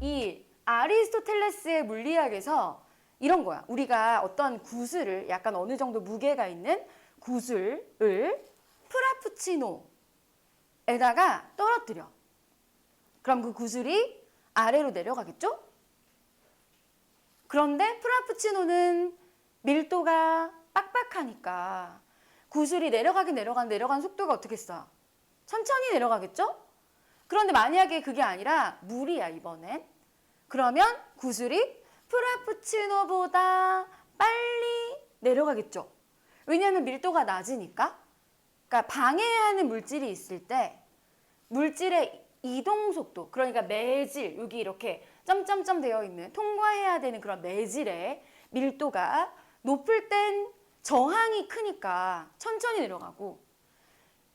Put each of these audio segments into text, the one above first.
이 아리스토텔레스의 물리학에서 이런 거야. 우리가 어떤 구슬을 약간 어느 정도 무게가 있는 구슬을 프라푸치노에다가 떨어뜨려. 그럼 그 구슬이 아래로 내려가겠죠? 그런데 프라푸치노는 밀도가 빡빡하니까 구슬이 내려가는 속도가 어떻게 써? 천천히 내려가겠죠? 그런데 만약에 그게 아니라 물이야, 이번엔. 그러면 구슬이 프라푸치노보다 빨리 내려가겠죠. 왜냐하면 밀도가 낮으니까. 그러니까 방해하는 물질이 있을 때 물질의 이동 속도, 그러니까 매질, 여기 이렇게 점점점 되어 있는 통과해야 되는 그런 매질의 밀도가 높을 땐 저항이 크니까 천천히 내려가고,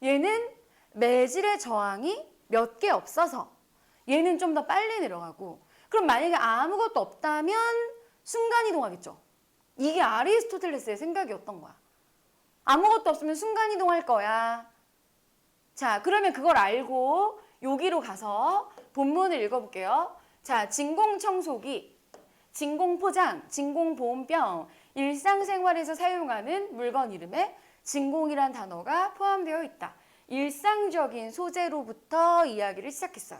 얘는 매질의 저항이 몇 개 없어서 얘는 좀 더 빨리 내려가고, 그럼 만약에 아무것도 없다면 순간이동하겠죠. 이게 아리스토텔레스의 생각이었던 거야. 아무것도 없으면 순간이동할 거야. 자, 그러면 그걸 알고 여기로 가서 본문을 읽어볼게요. 자, 진공청소기, 진공포장, 진공보온병, 일상생활에서 사용하는 물건 이름에 진공이란 단어가 포함되어 있다. 일상적인 소재로부터 이야기를 시작했어요.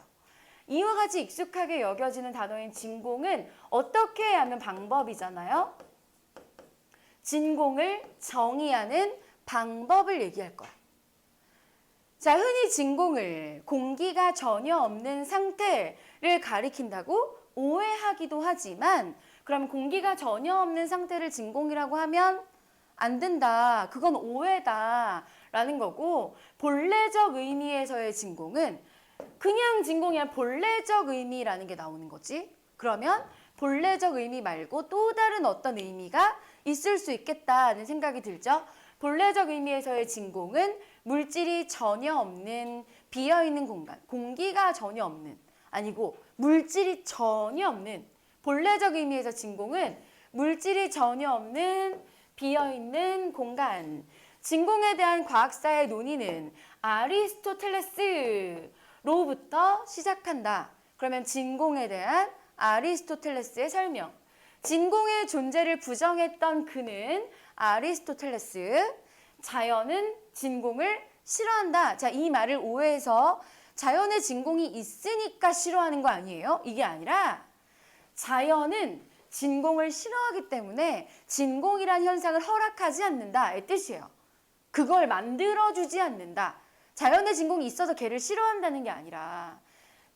이와 같이 익숙하게 여겨지는 단어인 진공은 어떻게 하는 방법이잖아요. 진공을 정의하는 방법을 얘기할 거야. 자, 흔히 진공을 공기가 전혀 없는 상태를 가리킨다고 오해하기도 하지만, 그럼 공기가 전혀 없는 상태를 진공이라고 하면 안 된다. 그건 오해다. 라는 거고, 본래적 의미에서의 진공은 그냥 진공이 아니라 본래적 의미라는 게 나오는 거지. 그러면 본래적 의미 말고 또 다른 어떤 의미가 있을 수 있겠다는 생각이 들죠. 본래적 의미에서의 진공은 물질이 전혀 없는 비어있는 공간, 공기가 전혀 없는, 아니고 물질이 전혀 없는, 본래적 의미에서 진공은 물질이 전혀 없는 비어있는 공간. 진공에 대한 과학사의 논의는 아리스토텔레스로부터 시작한다. 그러면 진공에 대한 아리스토텔레스의 설명. 진공의 존재를 부정했던 그는 아리스토텔레스. 자연은 진공을 싫어한다. 자, 이 말을 오해해서 자연에 진공이 있으니까 싫어하는 거 아니에요? 이게 아니라 자연은 진공을 싫어하기 때문에 진공이란 현상을 허락하지 않는다의 뜻이에요. 그걸 만들어주지 않는다. 자연의 진공이 있어서 걔를 싫어한다는 게 아니라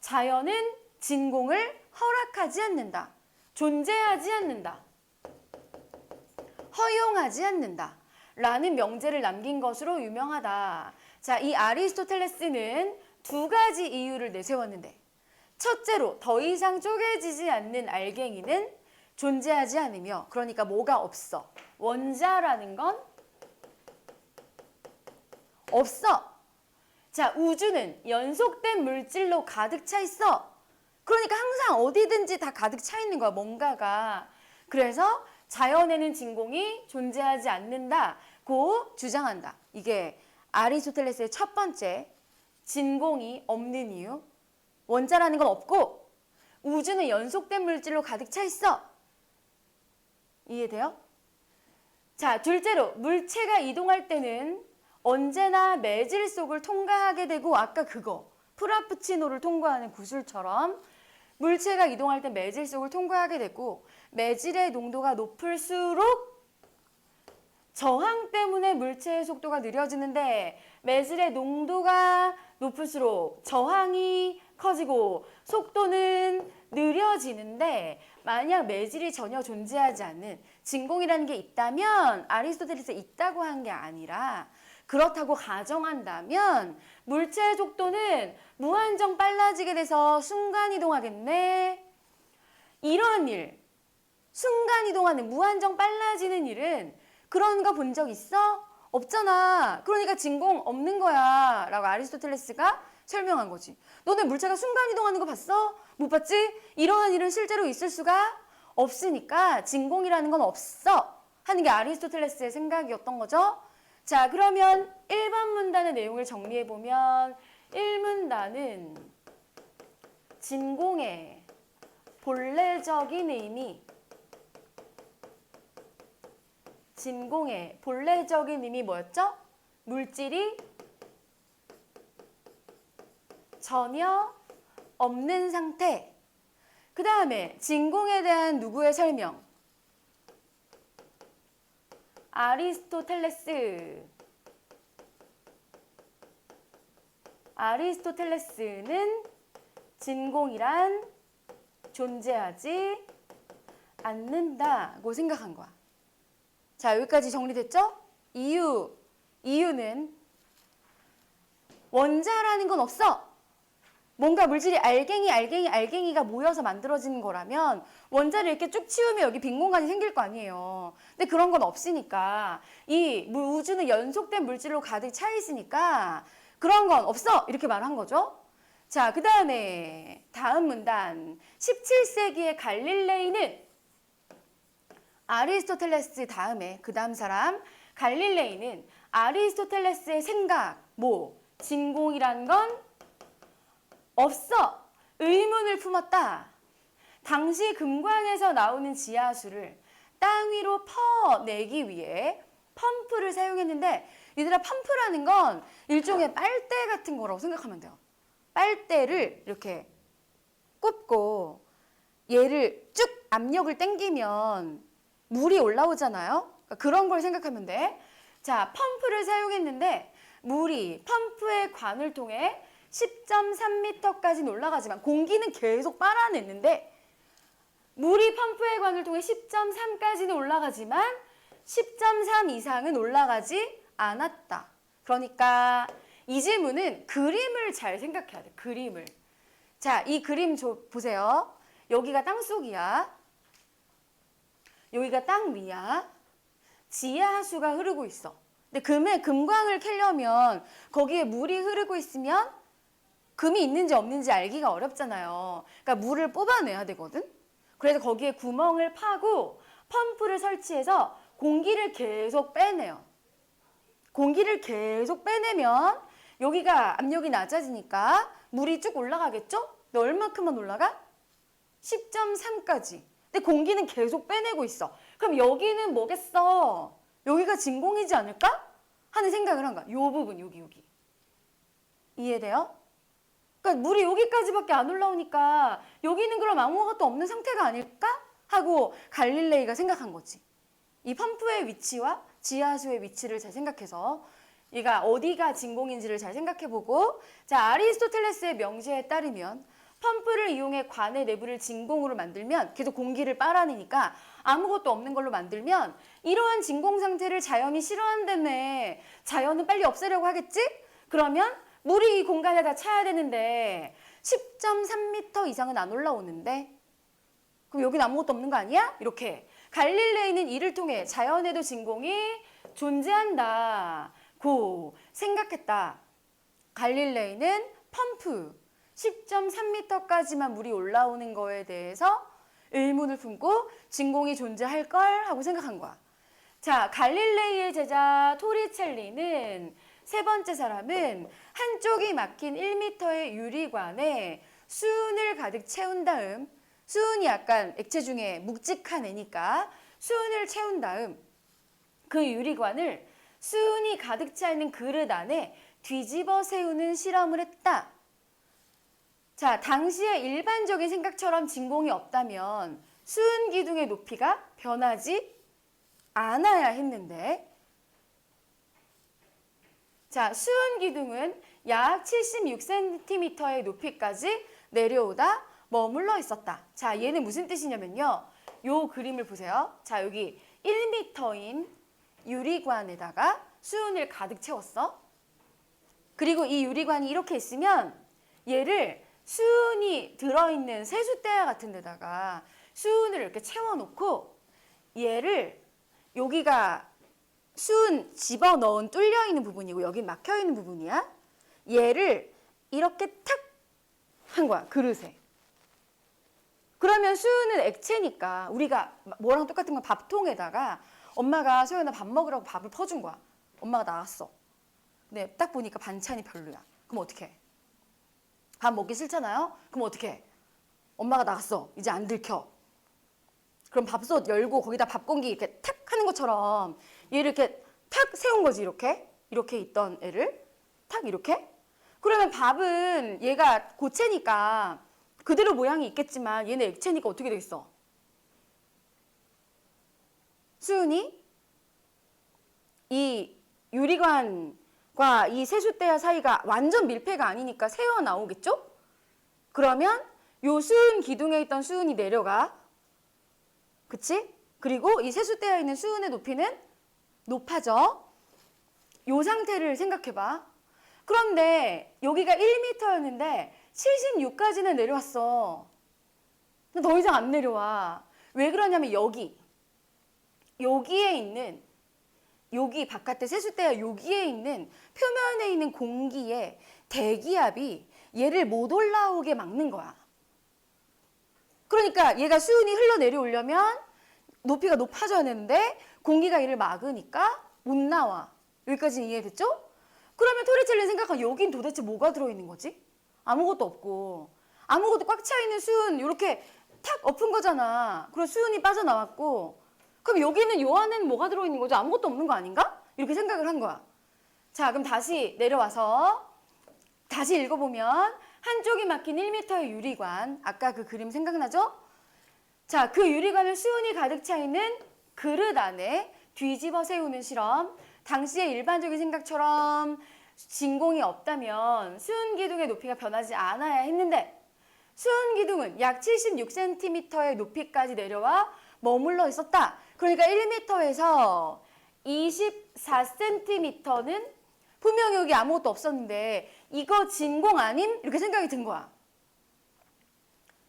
자연은 진공을 허락하지 않는다. 존재하지 않는다. 허용하지 않는다. 라는 명제를 남긴 것으로 유명하다. 자, 이 아리스토텔레스는 두 가지 이유를 내세웠는데, 첫째로 더 이상 쪼개지지 않는 알갱이는 존재하지 않으며, 그러니까 뭐가 없어. 원자라는 건 없어. 자, 우주는 연속된 물질로 가득 차 있어. 그러니까 항상 어디든지 다 가득 차 있는 거야, 뭔가가. 그래서 자연에는 진공이 존재하지 않는다고 주장한다. 이게 아리스토텔레스의 첫 번째, 진공이 없는 이유. 원자라는 건 없고 우주는 연속된 물질로 가득 차 있어. 이해돼요? 자, 둘째로 물체가 이동할 때는 언제나 매질 속을 통과하게 되고, 아까 그거 프라푸치노를 통과하는 구슬처럼 물체가 이동할 때 매질 속을 통과하게 되고, 매질의 농도가 높을수록 저항 때문에 물체의 속도가 느려지는데, 매질의 농도가 높을수록 저항이 커지고 속도는 느려지는데, 만약 매질이 전혀 존재하지 않는 진공이라는 게 있다면 아리스토텔레스가 있다고 한 게 아니라, 그렇다고 가정한다면 물체의 속도는 무한정 빨라지게 돼서 순간이동하겠네. 이런 일, 순간이동하는 무한정 빨라지는 일은 그런 거 본 적 있어? 없잖아. 그러니까 진공 없는 거야 라고 아리스토텔레스가 설명한 거지. 너네 물체가 순간이동하는 거 봤어? 못 봤지? 이러한 일은 실제로 있을 수가 없으니까 진공이라는 건 없어 하는 게 아리스토텔레스의 생각이었던 거죠. 자, 그러면 1번 문단의 내용을 정리해보면 1문단은 진공의 본래적인 의미, 진공의 본래적인 의미 뭐였죠? 물질이 전혀 없는 상태. 그 다음에 진공에 대한 누구의 설명? 아리스토텔레스. 아리스토텔레스는 진공이란 존재하지 않는다고 생각한 거야. 자, 여기까지 정리됐죠? 이유는 원자라는 건 없어. 뭔가 물질이 알갱이가 모여서 만들어지는 거라면 원자를 이렇게 쭉 치우면 여기 빈 공간이 생길 거 아니에요. 근데 그런 건 없으니까 이 우주는 연속된 물질로 가득 차 있으니까 그런 건 없어. 이렇게 말한 거죠. 자, 그 다음에 다음 문단. 17세기의 갈릴레이는 아리스토텔레스 다음에 그 다음 사람 갈릴레이는 아리스토텔레스의 생각, 진공이란 건 없어. 의문을 품었다. 당시 금광에서 나오는 지하수를 땅 위로 퍼내기 위해 펌프를 사용했는데 얘들아 펌프라는 건 일종의 빨대 같은 거라고 생각하면 돼요. 빨대를 이렇게 꼽고 얘를 쭉 압력을 당기면 물이 올라오잖아요. 그러니까 그런 걸 생각하면 돼. 자, 펌프를 사용했는데 물이 펌프의 관을 통해 10.3m까지는 올라가지만 공기는 계속 빨아냈는데 물이 펌프의 관을 통해 10.3까지는 올라가지만 10.3 이상은 올라가지 않았다. 그러니까 이 질문은 그림을 잘 생각해야 돼. 그림을. 자, 이 그림 보세요. 여기가 땅속이야. 여기가 땅 위야. 지하수가 흐르고 있어. 근데 금광을 캐려면 거기에 물이 흐르고 있으면 금이 있는지 없는지 알기가 어렵잖아요. 그러니까 물을 뽑아내야 되거든. 그래서 거기에 구멍을 파고 펌프를 설치해서 공기를 계속 빼내요. 공기를 계속 빼내면 여기가 압력이 낮아지니까 물이 쭉 올라가겠죠? 근데 얼마큼만 올라가? 10.3까지. 근데 공기는 계속 빼내고 있어. 그럼 여기는 뭐겠어? 여기가 진공이지 않을까? 하는 생각을 한 거야. 요 부분, 여기. 이해돼요? 그러니까 물이 여기까지밖에 안 올라오니까 여기는 그럼 아무것도 없는 상태가 아닐까? 하고 갈릴레이가 생각한 거지. 이 펌프의 위치와 지하수의 위치를 잘 생각해서 얘가 어디가 진공인지를 잘 생각해보고 자, 아리스토텔레스의 명제에 따르면 펌프를 이용해 관의 내부를 진공으로 만들면 계속 공기를 빨아내니까 아무것도 없는 걸로 만들면 이러한 진공 상태를 자연이 싫어한다며. 자연은 빨리 없애려고 하겠지? 그러면 물이 이 공간에 다 차야 되는데 10.3m 이상은 안 올라오는데 그럼 여긴 아무것도 없는 거 아니야? 이렇게 갈릴레이는 이를 통해 자연에도 진공이 존재한다고 생각했다. 갈릴레이는 펌프 10.3m까지만 물이 올라오는 거에 대해서 의문을 품고 진공이 존재할 걸 하고 생각한 거야. 자, 갈릴레이의 제자 토리첼리는 세 번째 사람은 한쪽이 막힌 1m의 유리관에 수은을 가득 채운 다음 수은이 약간 액체 중에 묵직한 애니까 수은을 채운 다음 그 유리관을 수은이 가득 차 있는 그릇 안에 뒤집어 세우는 실험을 했다. 자, 당시의 일반적인 생각처럼 진공이 없다면 수은 기둥의 높이가 변하지 않아야 했는데 자, 수은 기둥은 약 76cm의 높이까지 내려오다 머물러 있었다. 자, 얘는 무슨 뜻이냐면요. 요 그림을 보세요. 자, 여기 1m인 유리관에다가 수은을 가득 채웠어. 그리고 이 유리관이 이렇게 있으면 얘를 수은이 들어있는 세숫대야 같은 데다가 수은을 이렇게 채워놓고 얘를 여기가 수은 집어넣은 뚫려있는 부분이고 여기 막혀있는 부분이야. 얘를 이렇게 탁 한 거야. 그릇에. 그러면 수은은 액체니까 우리가 뭐랑 똑같은 건 밥통에다가 엄마가 소연아 밥 먹으라고 밥을 퍼준 거야. 엄마가 나갔어. 근데 딱 보니까 반찬이 별로야. 그럼 어떡해? 밥 먹기 싫잖아요? 그럼 어떡해? 엄마가 나갔어. 이제 안 들켜. 그럼 밥솥 열고 거기다 밥 공기 이렇게 탁 하는 것처럼 얘를 이렇게 탁 세운 거지. 이렇게 있던 애를 탁 이렇게. 그러면 밥은 얘가 고체니까 그대로 모양이 있겠지만 얘는 액체니까 어떻게 되겠어? 수은이 이 유리관과 이 세숫대야 사이가 완전 밀폐가 아니니까 새어 나오겠죠? 그러면 요 수은 기둥에 있던 수은이 내려가. 그치? 그리고 이 세숫대에 있는 수은의 높이는 높아져. 요 상태를 생각해봐. 그런데 여기가 1m였는데 76까지는 내려왔어. 근데 더 이상 안 내려와. 왜 그러냐면 여기에 있는 여기 바깥에 세숫대야 여기에 있는 표면에 있는 공기의 대기압이 얘를 못 올라오게 막는 거야. 그러니까 얘가 수은이 흘러내려오려면 높이가 높아져야 되는데 공기가 얘를 막으니까 못 나와. 여기까지는 이해됐죠? 그러면 토리첼리 생각하면 여긴 도대체 뭐가 들어있는 거지? 아무것도 없고 아무것도 꽉 차있는 수은 이렇게 탁 엎은 거잖아. 그리고 수은이 빠져나왔고 그럼 여기는 요 안에는 뭐가 들어있는 거죠? 아무것도 없는 거 아닌가? 이렇게 생각을 한 거야. 자, 그럼 다시 내려와서 다시 읽어보면 한쪽이 막힌 1m의 유리관. 아까 그 그림 생각나죠? 자, 그 유리관을 수은이 가득 차 있는 그릇 안에 뒤집어 세우는 실험. 당시의 일반적인 생각처럼 진공이 없다면 수은 기둥의 높이가 변하지 않아야 했는데 수은 기둥은 약 76cm의 높이까지 내려와 머물러 있었다. 그러니까 1m에서 24cm는 분명히 여기 아무것도 없었는데 이거 진공 아님? 이렇게 생각이 든 거야.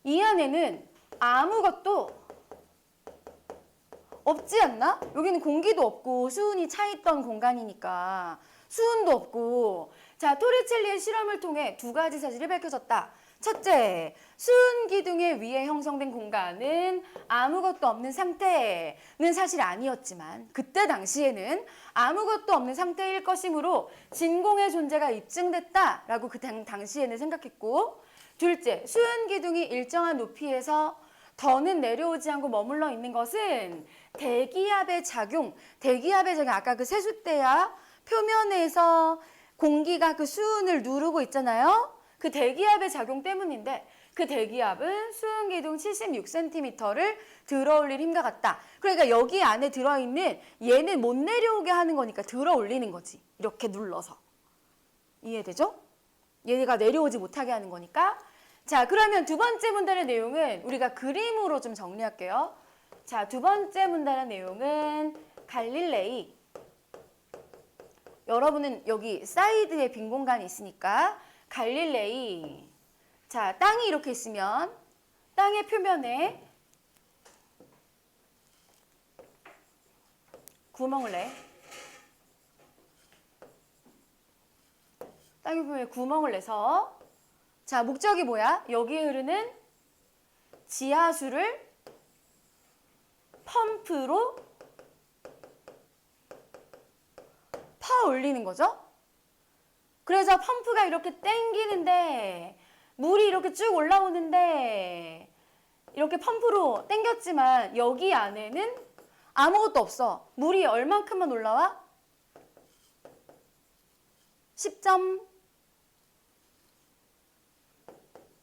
이 안에는 아무것도 없지 않나? 여기는 공기도 없고 수은이 차있던 공간이니까 수은도 없고. 자, 토리첼리의 실험을 통해 두 가지 사실이 밝혀졌다. 첫째, 수은 기둥의 위에 형성된 공간은 아무것도 없는 상태는 사실 아니었지만 그때 당시에는 아무것도 없는 상태일 것이므로 진공의 존재가 입증됐다라고 그 당시에는 생각했고, 둘째, 수은 기둥이 일정한 높이에서 더는 내려오지 않고 머물러 있는 것은 대기압의 작용, 아까 그 세숫대야 표면에서 공기가 그 수은을 누르고 있잖아요. 그 대기압의 작용 때문인데 그 대기압은 수은 기둥 76cm를 들어올릴 힘과 같다. 그러니까 여기 안에 들어있는 얘는 못 내려오게 하는 거니까 들어올리는 거지. 이렇게 눌러서. 이해되죠? 얘가 내려오지 못하게 하는 거니까. 자, 그러면 두 번째 문단의 내용은 우리가 그림으로 좀 정리할게요. 자, 두 번째 문단의 내용은 갈릴레이. 여러분은 여기 사이드에 빈 공간이 있으니까 갈릴레이. 자, 땅이 이렇게 있으면 땅의 표면에 구멍을 내. 땅의 표면에 구멍을 내서 자, 목적이 뭐야? 여기에 흐르는 지하수를 펌프로 퍼 올리는 거죠. 그래서 펌프가 이렇게 당기는데 물이 이렇게 쭉 올라오는데 이렇게 펌프로 당겼지만 여기 안에는 아무것도 없어. 물이 얼만큼만 올라와?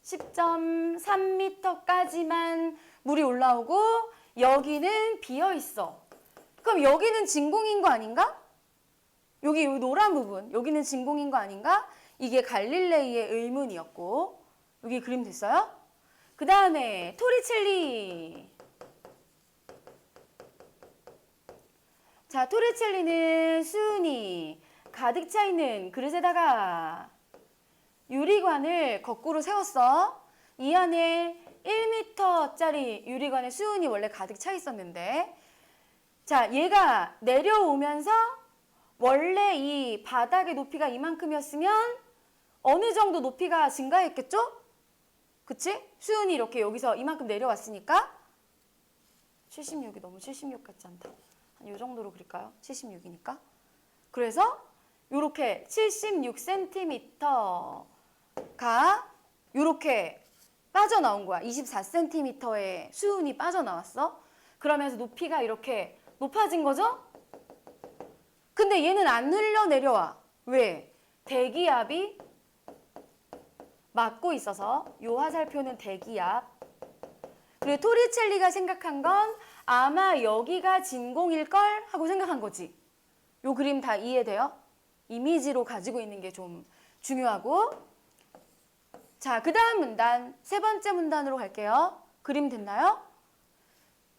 10.3m까지만 물이 올라오고 여기는 비어 있어. 그럼 여기는 진공인 거 아닌가? 여기 노란 부분, 여기는 진공인 거 아닌가? 이게 갈릴레이의 의문이었고. 여기 그림 됐어요? 그 다음에 토리첼리. 자, 토리첼리는 수은이 가득 차 있는 그릇에다가 유리관을 거꾸로 세웠어. 이 안에 1m짜리 유리관에 수은이 원래 가득 차 있었는데, 자, 얘가 내려오면서 원래 이 바닥의 높이가 이만큼이었으면 어느 정도 높이가 증가했겠죠? 그치? 수은이 이렇게 여기서 이만큼 내려왔으니까 76이 너무 76 같지 않다. 한 이 정도로 그릴까요? 76이니까. 그래서 이렇게 76cm가 이렇게 빠져나온 거야. 24cm의 수은이 빠져나왔어. 그러면서 높이가 이렇게 높아진 거죠? 근데 얘는 안 흘러 내려와. 왜? 대기압이 막고 있어서 요 화살표는 대기압. 그리고 토리첼리가 생각한 건 아마 여기가 진공일걸 하고 생각한 거지. 요 그림 다 이해돼요? 이미지로 가지고 있는 게 좀 중요하고. 자, 그 다음 문단, 세 번째 문단으로 갈게요. 그림 됐나요?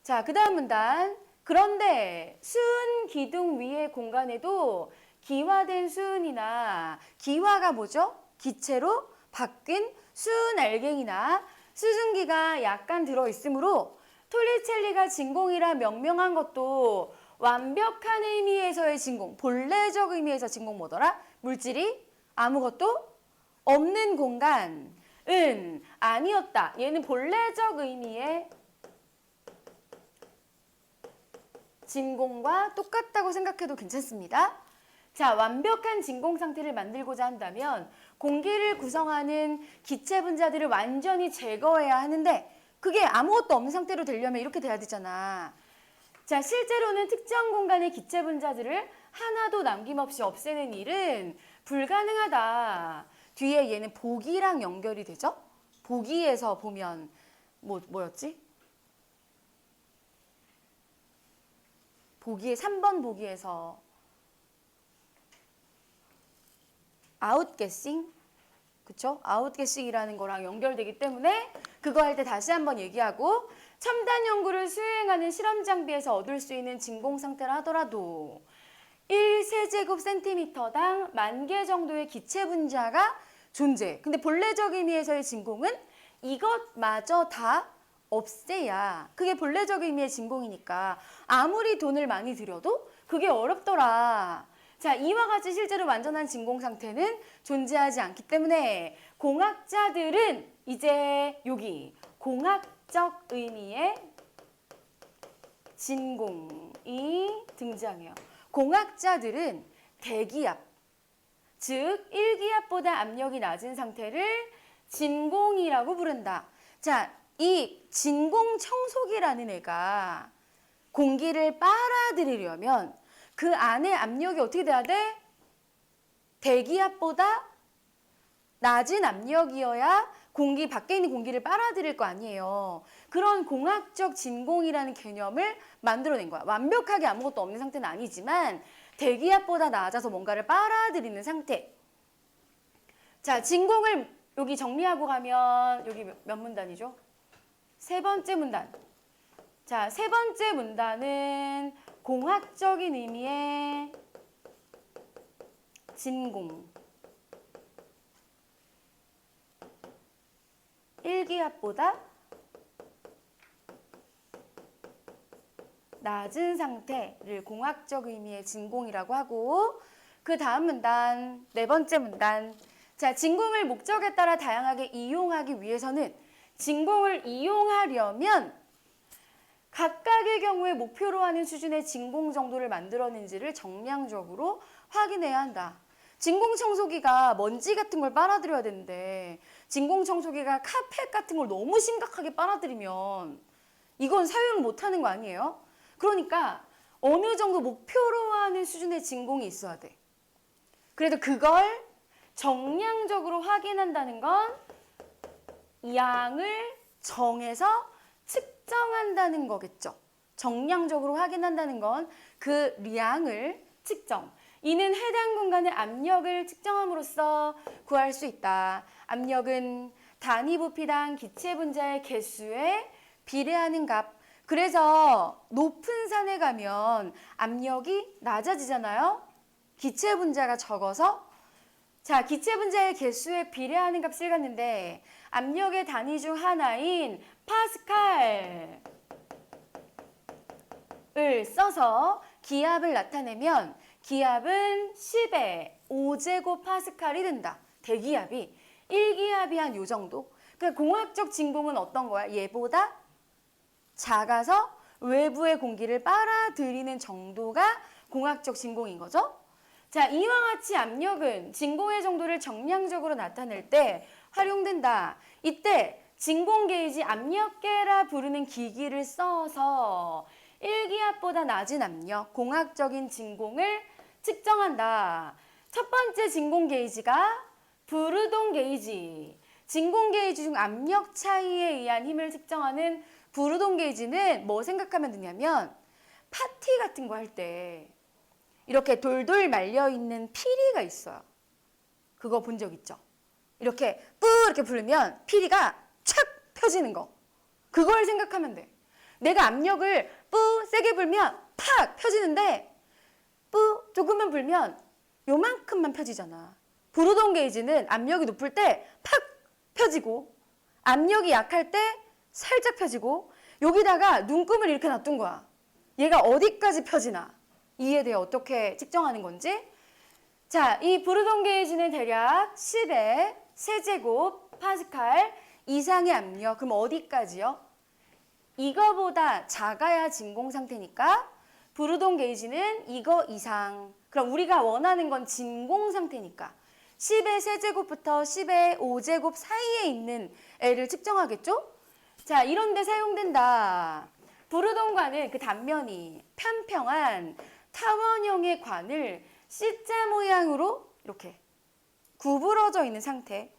자, 그 다음 문단. 그런데 수은 기둥 위의 공간에도 기화된 수은이나 기화가 뭐죠? 기체로 바뀐 수은 알갱이나 수증기가 약간 들어있으므로 토리첼리가 진공이라 명명한 것도 완벽한 의미에서의 진공, 본래적 의미에서 진공 뭐더라? 물질이 아무것도 없는 공간은 아니었다. 얘는 본래적 의미의 진공과 똑같다고 생각해도 괜찮습니다. 자, 완벽한 진공 상태를 만들고자 한다면 공기를 구성하는 기체 분자들을 완전히 제거해야 하는데 그게 아무것도 없는 상태로 되려면 이렇게 돼야 되잖아. 자, 실제로는 특정 공간의 기체 분자들을 하나도 남김없이 없애는 일은 불가능하다. 뒤에 얘는 보기랑 연결이 되죠? 보기에서 보면 뭐였지? 보기에 3번 보기에서 아웃게싱, 그쵸? 아웃게싱이라는 거랑 연결되기 때문에 그거 할 때 다시 한번 얘기하고 첨단 연구를 수행하는 실험 장비에서 얻을 수 있는 진공 상태라 하더라도 1세제곱센티미터당 10,000개 정도의 기체 분자가 존재. 근데 본래적 의미에서의 진공은 이것마저 다 없애야 그게 본래적 의미의 진공이니까 아무리 돈을 많이 들여도 그게 어렵더라. 자, 이와 같이 실제로 완전한 진공 상태는 존재하지 않기 때문에 공학자들은 이제 여기 공학적 의미의 진공이 등장해요. 공학자들은 대기압, 즉 1기압보다 압력이 낮은 상태를 진공이라고 부른다. 자, 이 진공 청소기라는 애가 공기를 빨아들이려면 그 안에 압력이 어떻게 돼야 돼? 대기압보다 낮은 압력이어야 공기 밖에 있는 공기를 빨아들일 거 아니에요. 그런 공학적 진공이라는 개념을 만들어낸 거야. 완벽하게 아무것도 없는 상태는 아니지만 대기압보다 낮아서 뭔가를 빨아들이는 상태. 자, 진공을 여기 정리하고 가면 여기 몇 문단이죠? 세 번째 문단. 자, 세 번째 문단은 공학적인 의미의 진공. 1기압보다 낮은 상태를 공학적 의미의 진공이라고 하고 그 다음 문단, 네 번째 문단. 자, 진공을 목적에 따라 다양하게 이용하기 위해서는 진공을 이용하려면 각각의 경우에 목표로 하는 수준의 진공 정도를 만들었는지를 정량적으로 확인해야 한다. 진공 청소기가 먼지 같은 걸 빨아들여야 되는데 진공 청소기가 카펫 같은 걸 너무 심각하게 빨아들이면 이건 사용을 못하는 거 아니에요? 그러니까 어느 정도 목표로 하는 수준의 진공이 있어야 돼. 그래도 그걸 정량적으로 확인한다는 건 양을 정해서 측정한다는 거겠죠. 정량적으로 확인한다는 건 그 양을 측정. 이는 해당 공간의 압력을 측정함으로써 구할 수 있다. 압력은 단위 부피당 기체 분자의 개수에 비례하는 값. 그래서 높은 산에 가면 압력이 낮아지잖아요. 기체 분자가 적어서. 자, 기체 분자의 개수에 비례하는 값을 갖는데 압력의 단위 중 하나인 파스칼을 써서 기압을 나타내면 기압은 10의 5제곱파스칼이 된다. 대기압이 1기압이 한 요 정도. 그러니까 공학적 진공은 어떤 거야? 얘보다 작아서 외부의 공기를 빨아들이는 정도가 공학적 진공인 거죠. 자, 이와 같이 압력은 진공의 정도를 정량적으로 나타낼 때 활용된다. 이때 진공 게이지 압력계라 부르는 기기를 써서 일기압보다 낮은 압력, 공학적인 진공을 측정한다. 첫 번째 진공 게이지가 부르동 게이지. 진공 게이지 중 압력 차이에 의한 힘을 측정하는 부르동 게이지는 뭐 생각하면 되냐면 파티 같은 거 할 때 이렇게 돌돌 말려 있는 피리가 있어요. 그거 본 적 있죠? 이렇게 뿌 이렇게 불면 피리가 착 펴지는 거. 그걸 생각하면 돼. 내가 압력을 뿌 세게 불면 팍 펴지는데 뿌 조금만 불면 요만큼만 펴지잖아. 부르동 게이지는 압력이 높을 때 팍 펴지고 압력이 약할 때 살짝 펴지고 여기다가 눈금을 이렇게 놔둔 거야. 얘가 어디까지 펴지나 이에 대해 어떻게 측정하는 건지. 자, 이 부르동 게이지는 대략 10의 세제곱 파스칼 이상의 압력. 그럼 어디까지요? 이거보다 작아야 진공 상태니까 부르동 게이지는 이거 이상. 그럼 우리가 원하는 건 진공 상태니까 10의 세제곱부터 10의 5제곱 사이에 있는 애를 측정하겠죠? 자, 이런 데 사용된다. 부르동관은 그 단면이 평평한 타원형의 관을 C자 모양으로 이렇게 구부러져 있는 상태.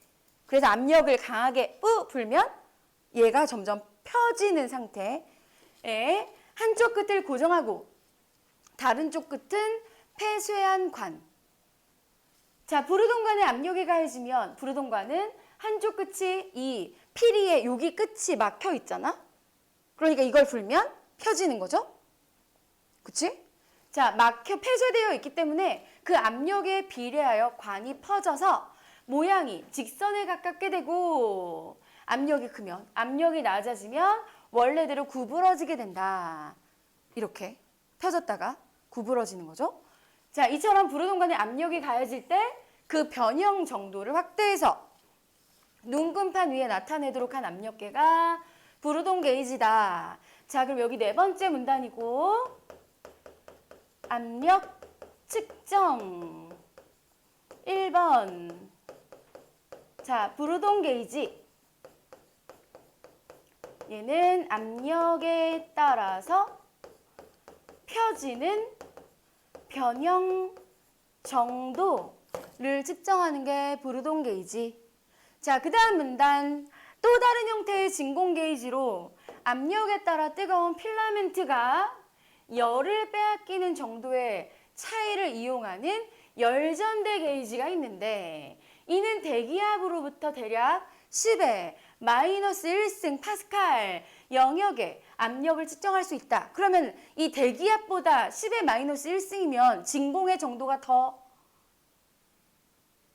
그래서 압력을 강하게 뿌 불면 얘가 점점 펴지는 상태에 한쪽 끝을 고정하고 다른 쪽 끝은 폐쇄한 관. 자, 부르동관의 압력이 가해지면 부르동관은 한쪽 끝이 이 피리의 여기 끝이 막혀 있잖아. 그러니까 이걸 불면 펴지는 거죠. 그치? 자, 막혀 폐쇄되어 있기 때문에 그 압력에 비례하여 관이 퍼져서 모양이 직선에 가깝게 되고 압력이 크면 압력이 낮아지면 원래대로 구부러지게 된다. 이렇게 펴졌다가 구부러지는 거죠. 자, 이처럼 부르동관에 압력이 가해질 때 그 변형 정도를 확대해서 눈금판 위에 나타내도록 한 압력계가 부르동 게이지다. 자, 그럼 여기 네 번째 문단이고 압력 측정 1번. 자, 부르동 게이지. 얘는 압력에 따라서 펴지는 변형 정도를 측정하는 게 부르동 게이지. 자, 그 다음 문단. 또 다른 형태의 진공 게이지로 압력에 따라 뜨거운 필라멘트가 열을 빼앗기는 정도의 차이를 이용하는 열전대 게이지가 있는데 이는 대기압으로부터 대략 10의 마이너스 1승 파스칼 영역의 압력을 측정할 수 있다. 그러면 이 대기압보다 10의 마이너스 1승이면 진공의 정도가 더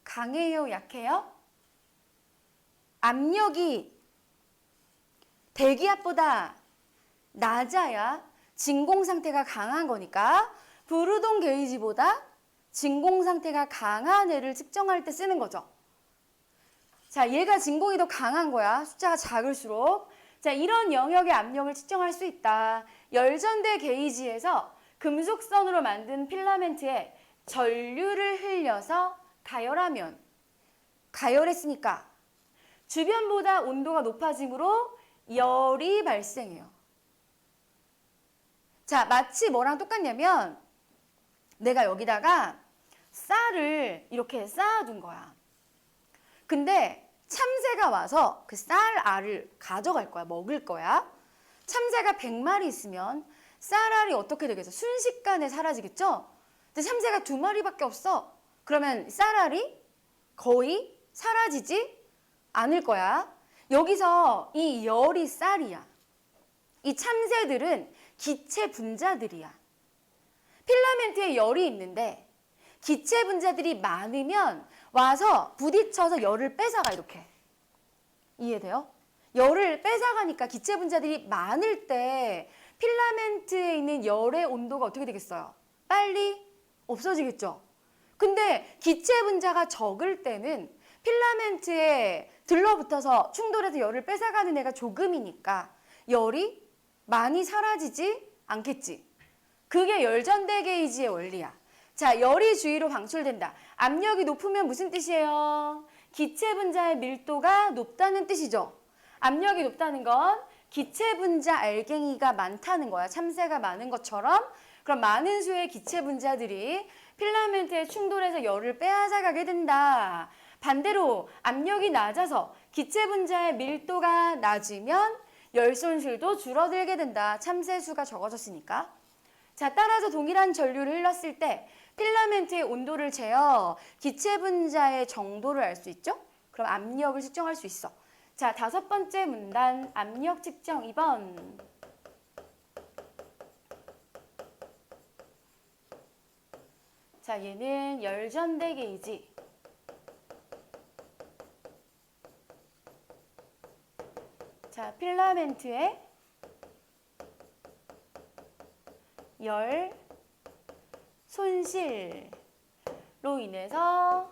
강해요? 약해요? 압력이 대기압보다 낮아야 진공 상태가 강한 거니까 부르동 게이지보다 진공 상태가 강한 애를 측정할 때 쓰는 거죠. 자, 얘가 진공이 더 강한 거야. 숫자가 작을수록. 자, 이런 영역의 압력을 측정할 수 있다. 열전대 게이지에서 금속선으로 만든 필라멘트에 전류를 흘려서 가열하면 가열했으니까 주변보다 온도가 높아지므로 열이 발생해요. 자, 마치 뭐랑 똑같냐면 내가 여기다가 쌀을 이렇게 쌓아둔 거야. 근데 참새가 와서 그 쌀알을 가져갈 거야. 먹을 거야. 참새가 100마리 있으면 쌀알이 어떻게 되겠어? 순식간에 사라지겠죠? 근데 참새가 2마리밖에 없어. 그러면 쌀알이 거의 사라지지 않을 거야. 여기서 이 열이 쌀이야. 이 참새들은 기체 분자들이야. 필라멘트에 열이 있는데 기체 분자들이 많으면 와서 부딪혀서 열을 뺏어가. 이렇게 이해돼요? 열을 뺏어가니까 기체 분자들이 많을 때 필라멘트에 있는 열의 온도가 어떻게 되겠어요? 빨리 없어지겠죠? 근데 기체 분자가 적을 때는 필라멘트에 들러붙어서 충돌해서 열을 뺏어가는 애가 조금이니까 열이 많이 사라지지 않겠지. 그게 열전대 게이지의 원리야. 자, 열이 주위로 방출된다. 압력이 높으면 무슨 뜻이에요? 기체 분자의 밀도가 높다는 뜻이죠. 압력이 높다는 건 기체 분자 알갱이가 많다는 거야. 참새가 많은 것처럼. 그럼 많은 수의 기체 분자들이 필라멘트에 충돌해서 열을 빼앗아가게 된다. 반대로 압력이 낮아서 기체 분자의 밀도가 낮으면 열 손실도 줄어들게 된다. 참새 수가 적어졌으니까. 자, 따라서 동일한 전류를 흘렀을 때 필라멘트의 온도를 재어 기체 분자의 정도를 알 수 있죠? 그럼 압력을 측정할 수 있어. 자, 5번째 문단 압력 측정 2번. 자, 얘는 열전대 게이지. 자, 필라멘트에 열 손실로 인해서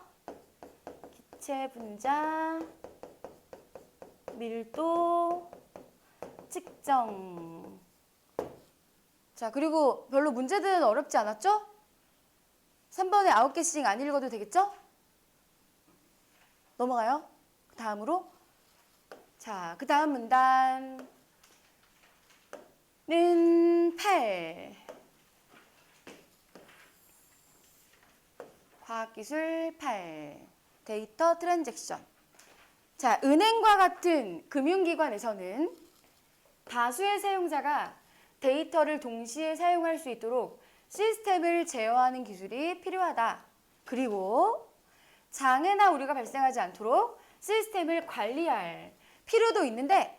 기체 분자 밀도 측정. 자, 그리고 별로 문제들은 어렵지 않았죠? 3번에 9개씩 안 읽어도 되겠죠? 넘어가요. 다음으로. 자, 그 다음 문단은 8. 과학기술 8. 데이터 트랜잭션. 자, 은행과 같은 금융기관에서는 다수의 사용자가 데이터를 동시에 사용할 수 있도록 시스템을 제어하는 기술이 필요하다. 그리고 장애나 오류가 발생하지 않도록 시스템을 관리할 필요도 있는데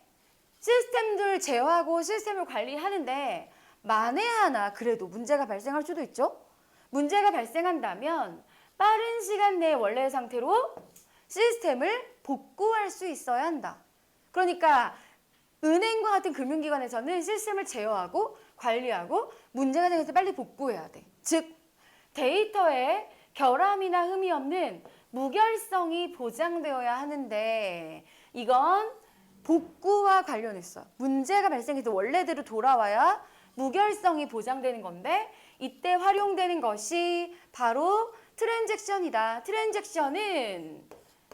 시스템들을 제어하고 시스템을 관리하는데 만에 하나 그래도 문제가 발생할 수도 있죠. 문제가 발생한다면 빠른 시간 내에 원래 상태로 시스템을 복구할 수 있어야 한다. 그러니까 은행과 같은 금융기관에서는 시스템을 제어하고 관리하고 문제가 생겨서 빨리 복구해야 돼. 즉 데이터에 결함이나 흠이 없는 무결성이 보장되어야 하는데 이건 복구와 관련했어. 문제가 발생해서 원래대로 돌아와야 무결성이 보장되는 건데 이때 활용되는 것이 바로 트랜잭션이다. 트랜잭션은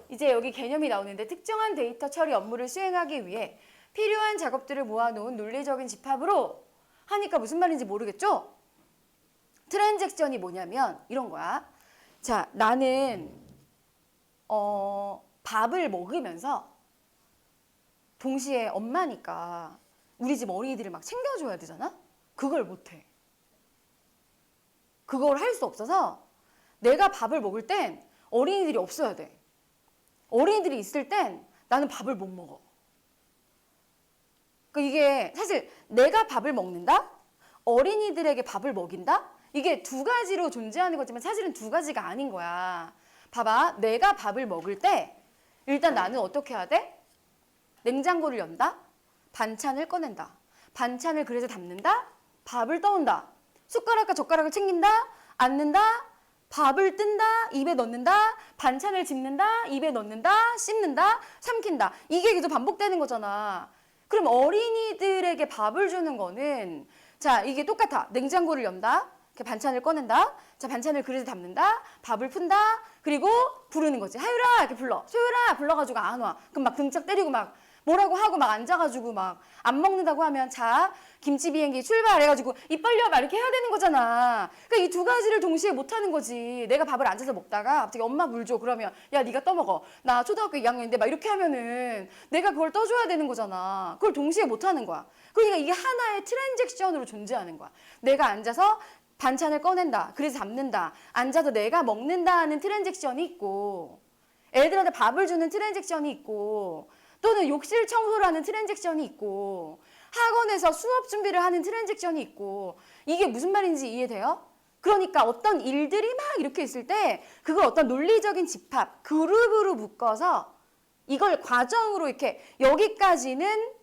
이제 여기 개념이 나오는데 특정한 데이터 처리 업무를 수행하기 위해 필요한 작업들을 모아놓은 논리적인 집합으로 하니까 무슨 말인지 모르겠죠? 트랜잭션이 뭐냐면 이런 거야. 자, 나는 밥을 먹으면서 동시에 엄마니까 우리 집 어린이들을 막 챙겨줘야 되잖아? 그걸 못해. 그걸 할 수 없어서 내가 밥을 먹을 땐 어린이들이 없어야 돼. 어린이들이 있을 땐 나는 밥을 못 먹어. 이게 사실 내가 밥을 먹는다? 어린이들에게 밥을 먹인다? 이게 두 가지로 존재하는 거지만 사실은 두 가지가 아닌 거야. 봐봐. 내가 밥을 먹을 때 일단 나는 어떻게 해야 돼? 냉장고를 연다? 반찬을 꺼낸다. 반찬을 그릇에 담는다? 밥을 떠온다. 숟가락과 젓가락을 챙긴다? 앉는다? 밥을 뜬다, 입에 넣는다, 반찬을 집는다, 입에 넣는다, 씹는다, 삼킨다. 이게 계속 반복되는 거잖아. 그럼 어린이들에게 밥을 주는 거는 자, 이게 똑같아. 냉장고를 연다, 이렇게 반찬을 꺼낸다, 자, 반찬을 그릇에 담는다, 밥을 푼다, 그리고 부르는 거지. 하율아 이렇게 불러. 소율아 불러가지고 안 와. 그럼 막 등짝 때리고 막 뭐라고 하고 막 앉아가지고 막 안 먹는다고 하면 자 김치 비행기 출발 해가지고 입 벌려 막 이렇게 해야 되는 거잖아. 그러니까 이 두 가지를 동시에 못 하는 거지. 내가 밥을 앉아서 먹다가 갑자기 엄마 물 줘. 그러면 야 네가 떠먹어. 나 초등학교 2학년인데 막 이렇게 하면은 내가 그걸 떠줘야 되는 거잖아. 그걸 동시에 못 하는 거야. 그러니까 이게 하나의 트랜잭션으로 존재하는 거야. 내가 앉아서 반찬을 꺼낸다. 그래서 담는다. 앉아서 내가 먹는다 하는 트랜잭션이 있고 애들한테 밥을 주는 트랜잭션이 있고 또는 욕실 청소를 하는 트랜잭션이 있고 학원에서 수업 준비를 하는 트랜잭션이 있고 이게 무슨 말인지 이해돼요? 그러니까 어떤 일들이 막 이렇게 있을 때 그걸 어떤 논리적인 집합, 그룹으로 묶어서 이걸 과정으로 이렇게 여기까지는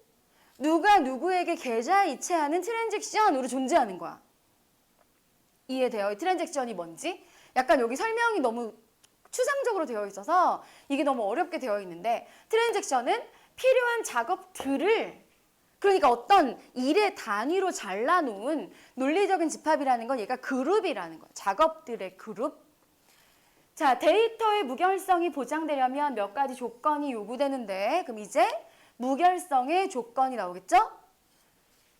누가 누구에게 계좌이체하는 트랜잭션으로 존재하는 거야. 이해돼요? 이 트랜잭션이 뭔지? 약간 여기 설명이 너무 추상적으로 되어 있어서 이게 너무 어렵게 되어 있는데 트랜잭션은 필요한 작업들을 그러니까 어떤 일의 단위로 잘라놓은 논리적인 집합이라는 건 얘가 그룹이라는 거야. 작업들의 그룹. 자, 데이터의 무결성이 보장되려면 몇 가지 조건이 요구되는데 그럼 이제 무결성의 조건이 나오겠죠?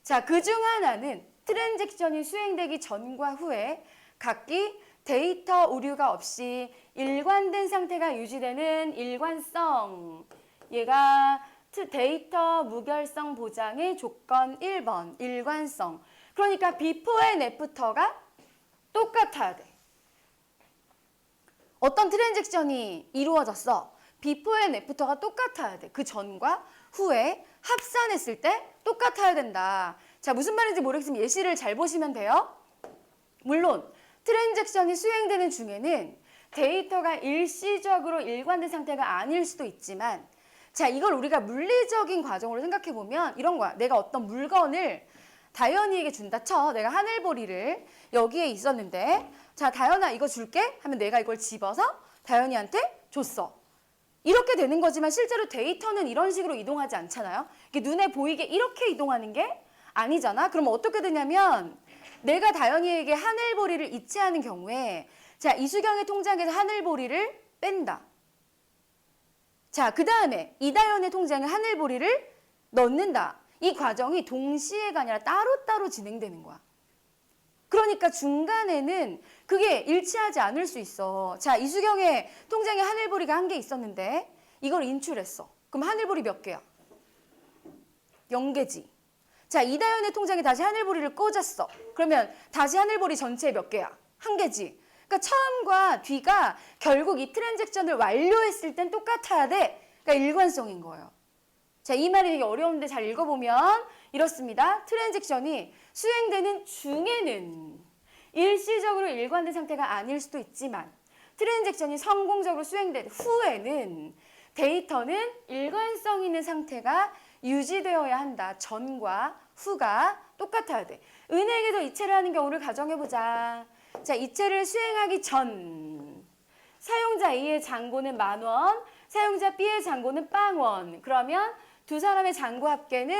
자, 그중 하나는 트랜잭션이 수행되기 전과 후에 각기 데이터 오류가 없이 일관된 상태가 유지되는 일관성. 얘가 데이터 무결성 보장의 조건 1번, 일관성. 그러니까 before and after가 똑같아야 돼. 어떤 트랜잭션이 이루어졌어. before and after가 똑같아야 돼. 그 전과 후에 합산했을 때 똑같아야 된다. 자, 무슨 말인지 모르겠지만 예시를 잘 보시면 돼요. 물론 트랜잭션이 수행되는 중에는 데이터가 일시적으로 일관된 상태가 아닐 수도 있지만, 자, 이걸 우리가 물리적인 과정으로 생각해 보면 이런 거야. 내가 어떤 물건을 다현이에게 준다 쳐. 내가 하늘보리를 여기에 있었는데, 자, 다현아 이거 줄게 하면 내가 이걸 집어서 다현이한테 줬어. 이렇게 되는 거지만 실제로 데이터는 이런 식으로 이동하지 않잖아요. 이게 눈에 보이게 이렇게 이동하는 게 아니잖아. 그럼 어떻게 되냐면 내가 다현이에게 하늘보리를 이체하는 경우에, 자, 이수경의 통장에서 하늘보리를 뺀다. 자, 그 다음에 이다현의 통장에 하늘보리를 넣는다. 이 과정이 동시에가 아니라 따로따로 진행되는 거야. 그러니까 중간에는 그게 일치하지 않을 수 있어. 자, 이수경의 통장에 하늘보리가 1개 있었는데 이걸 인출했어. 그럼 하늘보리 몇 개야? 0개지. 자, 이다현의 통장에 다시 하늘보리를 꽂았어. 그러면 다시 하늘보리 전체에 몇 개야? 1개지. 그러니까 처음과 뒤가 결국 이 트랜잭션을 완료했을 땐 똑같아야 돼. 그러니까 일관성인 거예요. 자, 이 말이 되게 어려운데 잘 읽어보면 이렇습니다. 트랜잭션이 수행되는 중에는 일시적으로 일관된 상태가 아닐 수도 있지만 트랜잭션이 성공적으로 수행된 후에는 데이터는 일관성 있는 상태가 유지되어야 한다. 전과 후가 똑같아야 돼. 은행에서 이체를 하는 경우를 가정해보자. 자, 이체를 수행하기 전 사용자 A의 잔고는 10,000원, 사용자 B의 잔고는 0원. 그러면 두 사람의 잔고 합계는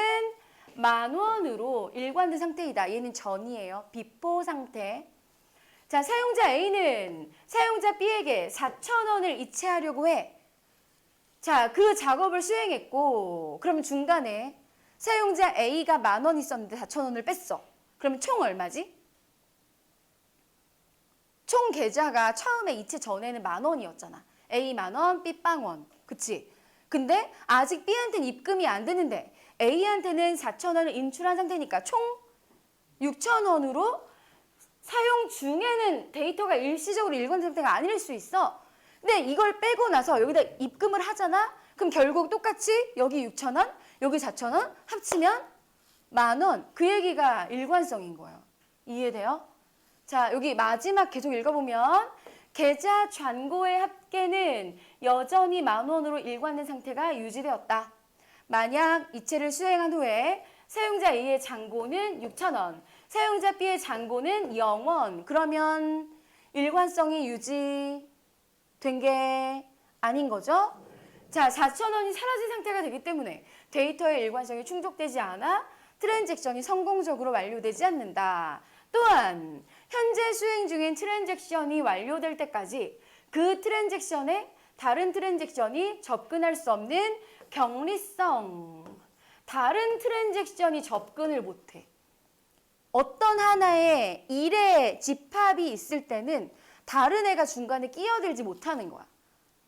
10,000원으로 일관된 상태이다. 얘는 전이에요. 비포 상태. 자, 사용자 A는 사용자 B에게 4,000원을 이체하려고 해. 자, 그 작업을 수행했고, 그러면 중간에 사용자 A가 10,000원 있었는데 4,000원을 뺐어. 그러면 총 얼마지? 총 계좌가 처음에 이체 전에는 10,000원이었잖아. A 10,000원, B 0원. 그치? 근데 아직 B한테는 입금이 안 되는데 A한테는 4,000원을 인출한 상태니까 총 6,000원으로 사용 중에는 데이터가 일시적으로 일관된 상태가 아닐 수 있어. 근데 이걸 빼고 나서 여기다 입금을 하잖아? 그럼 결국 똑같이 여기 6,000원, 여기 4,000원 합치면 10,000원. 그 얘기가 일관성인 거예요. 이해돼요? 자, 여기 마지막 계속 읽어보면 계좌 잔고의 합계는 여전히 10,000원으로 일관된 상태가 유지되었다. 만약 이체를 수행한 후에 사용자 A의 잔고는 6,000원, 사용자 B의 잔고는 0원. 그러면 일관성이 유지된 게 아닌 거죠? 자, 4,000원이 사라진 상태가 되기 때문에 데이터의 일관성이 충족되지 않아 트랜잭션이 성공적으로 완료되지 않는다. 또한 현재 수행 중인 트랜잭션이 완료될 때까지 그 트랜잭션에 다른 트랜잭션이 접근할 수 없는 격리성. 다른 트랜잭션이 접근을 못해. 어떤 하나의 일의 집합이 있을 때는 다른 애가 중간에 끼어들지 못하는 거야.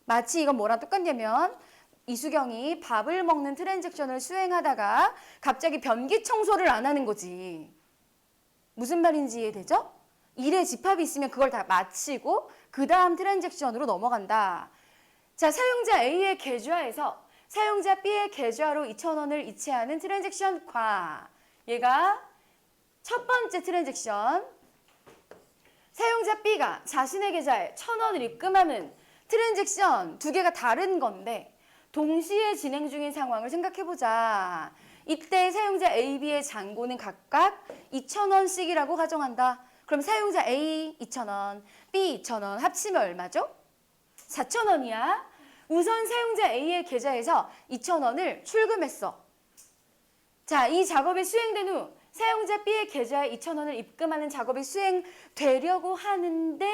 마치 이건 뭐랑 똑같냐면 이수경이 밥을 먹는 트랜잭션을 수행하다가 갑자기 변기 청소를 안 하는 거지. 무슨 말인지 이해되죠? 일의 집합이 있으면 그걸 다 마치고 그 다음 트랜잭션으로 넘어간다. 자, 사용자 A의 계좌에서 사용자 B의 계좌로 2,000원을 이체하는 트랜잭션 과. 얘가 첫 번째 트랜잭션. 사용자 B가 자신의 계좌에 1,000원을 입금하는 트랜잭션 두 개가 다른 건데 동시에 진행 중인 상황을 생각해보자. 이때 사용자 A, B의 잔고는 각각 2,000원씩이라고 가정한다. 그럼 사용자 A 2,000원, B 2,000원 합치면 얼마죠? 4,000원이야. 우선 사용자 A의 계좌에서 2,000원을 출금했어. 자, 이 작업이 수행된 후 사용자 B의 계좌에 2,000원을 입금하는 작업이 수행되려고 하는데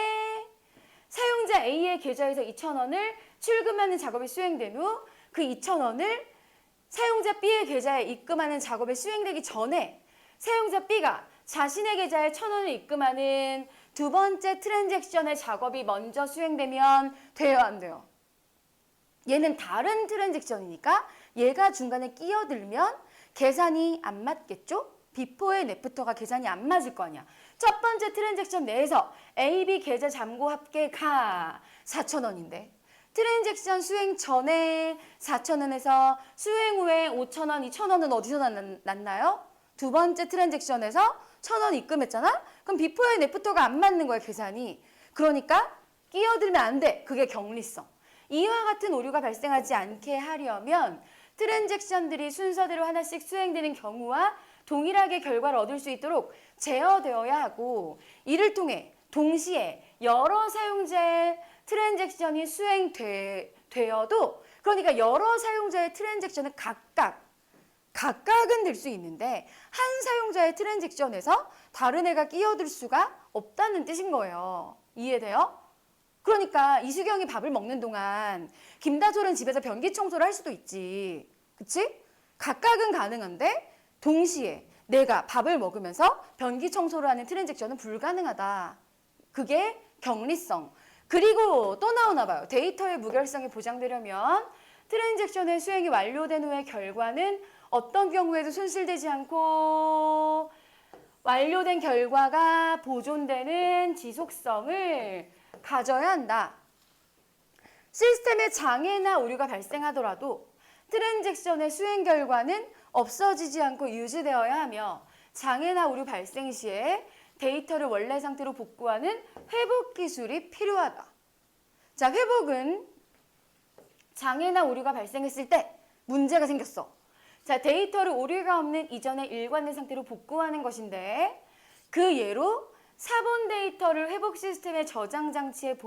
사용자 A의 계좌에서 2,000원을 출금하는 작업이 수행된 후 그 2,000원을 사용자 B의 계좌에 입금하는 작업이 수행되기 전에 사용자 B가 자신의 계좌에 1,000원을 입금하는 두 번째 트랜잭션의 작업이 먼저 수행되면 돼요, 안 돼요? 얘는 다른 트랜잭션이니까 얘가 중간에 끼어들면 계산이 안 맞겠죠? 비포 앤 애프터가 계산이 안 맞을 거 아니야. 첫 번째 트랜잭션 내에서 A, B 계좌 잠고 합계가 4,000원인데 트랜잭션 수행 전에 4,000원에서 수행 후에 5,000원, 2,000원은 어디서 났나요? 두 번째 트랜잭션에서 1,000원 입금했잖아? 그럼 비포 앤 애프터가 안 맞는 거야, 계산이. 그러니까 끼어들면 안 돼. 그게 경리성. 이와 같은 오류가 발생하지 않게 하려면 트랜잭션들이 순서대로 하나씩 수행되는 경우와 동일하게 결과를 얻을 수 있도록 제어되어야 하고 이를 통해 동시에 여러 사용자의 트랜잭션이 수행되어도 그러니까 여러 사용자의 트랜잭션은 각각은 될 수 있는데 한 사용자의 트랜잭션에서 다른 애가 끼어들 수가 없다는 뜻인 거예요. 이해돼요? 그러니까 이수경이 밥을 먹는 동안 김다솔은 집에서 변기 청소를 할 수도 있지. 그치? 각각은 가능한데 동시에 내가 밥을 먹으면서 변기 청소를 하는 트랜잭션은 불가능하다. 그게 경리성. 그리고 또 나오나 봐요. 데이터의 무결성이 보장되려면 트랜잭션의 수행이 완료된 후의 결과는 어떤 경우에도 손실되지 않고 완료된 결과가 보존되는 지속성을 가져야 한다. 시스템에 장애나 오류가 발생하더라도 트랜잭션의 수행 결과는 없어지지 않고 유지되어야 하며 장애나 오류 발생 시에 데이터를 원래 상태로 복구하는 회복 기술이 필요하다. 자, 회복은 장애나 오류가 발생했을 때 문제가 생겼어. 자, 데이터를 오류가 없는 이전의 일관된 상태로 복구하는 것인데 그 예로 사본 데이터를 회복 시스템의 저장 장치에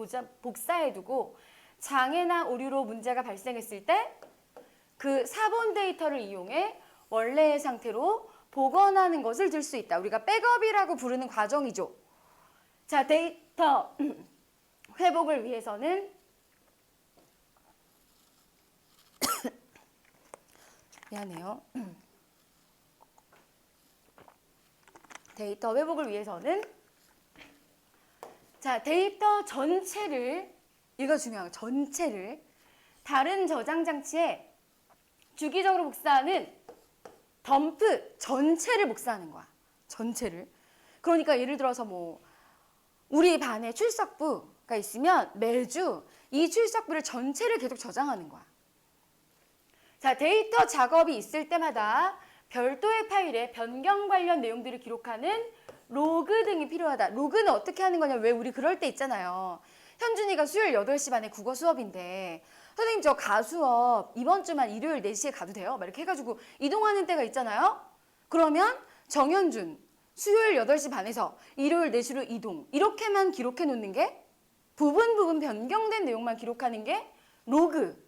복사해두고 장애나 오류로 문제가 발생했을 때 그 사본 데이터를 이용해 원래의 상태로 복원하는 것을 들 수 있다. 우리가 백업이라고 부르는 과정이죠. 자, 데이터 회복을 위해서는 미안해요. 데이터 회복을 위해서는 자, 데이터 전체를 이거 중요한 거 전체를 다른 저장 장치에 주기적으로 복사하는 덤프 전체를 복사하는 거야. 전체를. 그러니까 예를 들어서 뭐 우리 반에 출석부가 있으면 매주 이 출석부를 전체를 계속 저장하는 거야. 자, 데이터 작업이 있을 때마다 별도의 파일에 변경 관련 내용들을 기록하는 로그 등이 필요하다. 로그는 어떻게 하는 거냐? 왜 우리 그럴 때 있잖아요. 현준이가 수요일 8시 반에 국어 수업인데 선생님 저 가수업 이번 주만 일요일 4시에 가도 돼요? 막 이렇게 해가지고 이동하는 때가 있잖아요. 그러면 정현준 수요일 8시 반에서 일요일 4시로 이동 이렇게만 기록해 놓는 게 부분 변경된 내용만 기록하는 게 로그.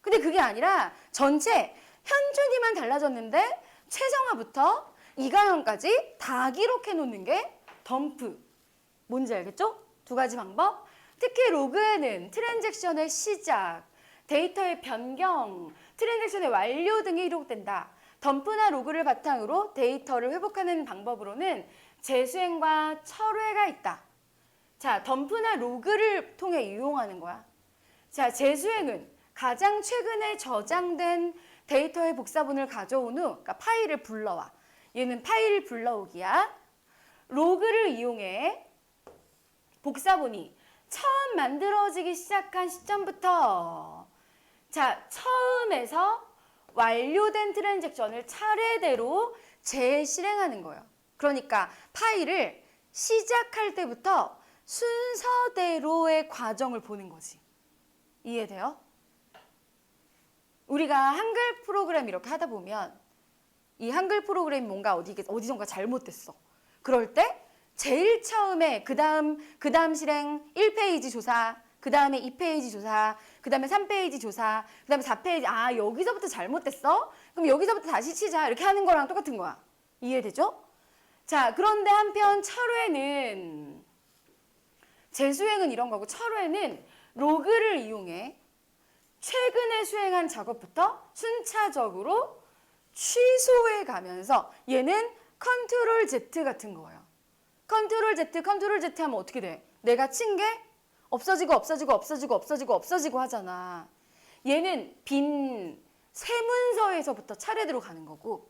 근데 그게 아니라 전체 현준이만 달라졌는데 최성화부터 이가영까지 다 기록해 놓는 게 덤프. 뭔지 알겠죠? 두 가지 방법. 특히 로그에는 트랜잭션의 시작, 데이터의 변경, 트랜잭션의 완료 등이 기록된다. 덤프나 로그를 바탕으로 데이터를 회복하는 방법으로는 재수행과 철회가 있다. 자, 덤프나 로그를 통해 이용하는 거야. 자, 재수행은 가장 최근에 저장된 데이터의 복사본을 가져온 후 그러니까 파일을 불러와. 얘는 파일 불러오기야. 로그를 이용해 복사본이 처음 만들어지기 시작한 시점부터 자, 처음에서 완료된 트랜잭션을 차례대로 재실행하는 거예요. 그러니까 파일을 시작할 때부터 순서대로의 과정을 보는 거지. 이해돼요? 우리가 한글 프로그램 이렇게 하다 보면 이 한글 프로그램이 뭔가 어디선가 잘못됐어. 그럴 때 제일 처음에 그 다음 실행 1페이지 조사, 그 다음에 2페이지 조사, 그 다음에 3페이지 조사, 그 다음에 4페이지 아 여기서부터 잘못됐어? 그럼 여기서부터 다시 치자 이렇게 하는 거랑 똑같은 거야. 이해되죠? 자, 그런데 한편 재수행은 이런 거고 철회는 로그를 이용해 최근에 수행한 작업부터 순차적으로 취소해 가면서 얘는 컨트롤 Z 같은 거예요. 컨트롤 Z, 컨트롤 Z 하면 어떻게 돼? 내가 친 게 없어지고 없어지고 없어지고 없어지고 없어지고 하잖아. 얘는 빈 새 문서에서부터 차례대로 가는 거고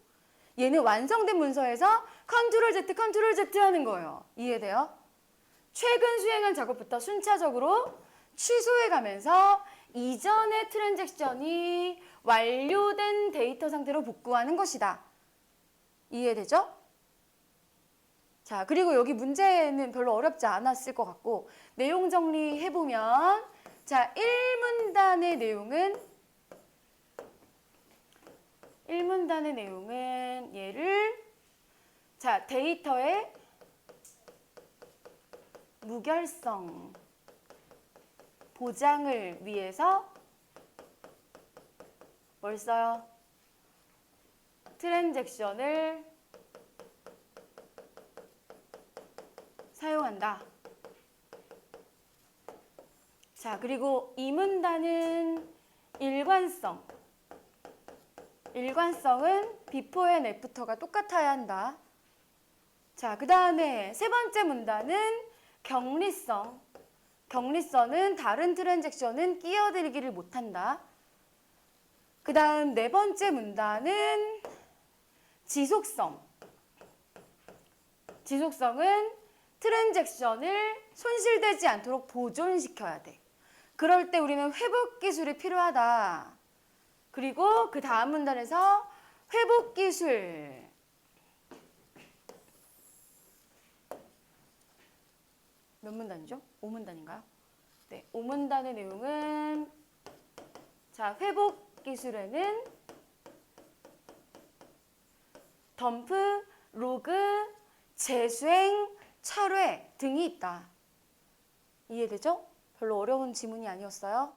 얘는 완성된 문서에서 컨트롤 Z, 컨트롤 Z 하는 거예요. 이해돼요? 최근 수행한 작업부터 순차적으로 취소해 가면서 이전의 트랜잭션이 완료된 데이터 상태로 복구하는 것이다. 이해되죠? 자, 그리고 여기 문제는 별로 어렵지 않았을 것 같고 내용 정리해보면 자, 1문단의 내용은 얘를 자, 데이터의 무결성 보장을 위해서 뭘 써요? 트랜잭션을 사용한다. 자, 그리고 이 문단은 일관성. 일관성은 before and after가 똑같아야 한다. 자, 그 다음에 세 번째 문단은 격리성. 격리성은 다른 트랜잭션은 끼어들기를 못한다. 그 다음 네 번째 문단은 지속성. 지속성은 트랜잭션을 손실되지 않도록 보존시켜야 돼. 그럴 때 우리는 회복 기술이 필요하다. 그리고 그 다음 문단에서 회복 기술. 몇 문단이죠? 5문단인가요? 네, 5문단의 내용은 자, 회복 기술에는 덤프, 로그, 재수행, 철회 등이 있다. 이해되죠? 별로 어려운 지문이 아니었어요.